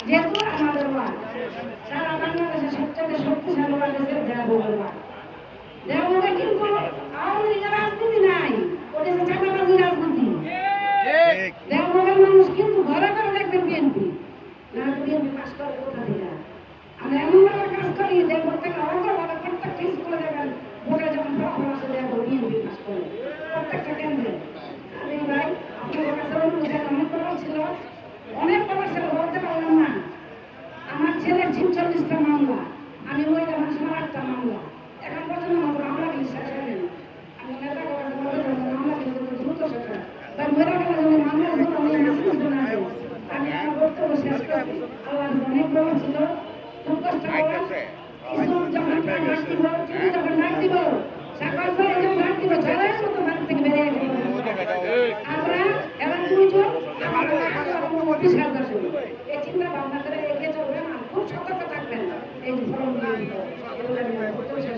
যেহেতু আমাদের ওয়ার্ড সারা বাংলাদেশের সবচেয়ে শক্তিশালী ওয়ার্ড হচ্ছে দেওবন্দের ওয়ার্ড। দেওবন্দে কিন্তু আওয়ামী লীগের রাজনীতি নাই, ওটা হচ্ছে চাঁদাবাজি রাজনীতি। দেওবন্দের মানুষ কিন্তু ঘরে ঘরে দেখবেন বিএনপি, না বিএনপি পাস করে কোথা থেকে। আমরা এমনভাবে কাজ করি দেওবন্দ থেকে অগ্রভাবে প্রত্যেকটা স্কুলে দেখেন ভোটে যখন ফলাফল আসে দেওবন্দ বিএনপি পাস করে প্রত্যেকটা কেন্দ্রে। আরে ভাই আপনাদের কাছে অনুরোধ, অনেক কথা ছিল, অনেক কথা ছিল, বলতে পারলাম না। আমার ছেলের 46টা মামলা, আমি মহিলা মানুষের 8টা মামলা, এখন পর্যন্ত আমার মামলাগুলি শেষ হয়নি। আমি নেতা কাছে বলতে চাই মামলাগুলি দ্রুত শেষ হয়, তাই মহিলা গেলে যদি মামলা দ্রুত নিয়ে আসতে না যায়। আমি আমার বক্তব্য শেষ করছি। আল্লাহ অনেক বড় ছিল, খুব কষ্ট করলাম। কিছু যখন ডাক দিব, চুরি যখন ডাক দিব, সাকাল করে যখন ডাক দিব, ঝড়ের মতো বাড়ি থেকে বেরিয়ে গেল। আমরা এবার দুইজন আমার বিশাল দর্শন এই চিন্তা ভাবনা করে এগিয়ে চলবেন আর খুব সতর্ক থাকবেন। এই ফলন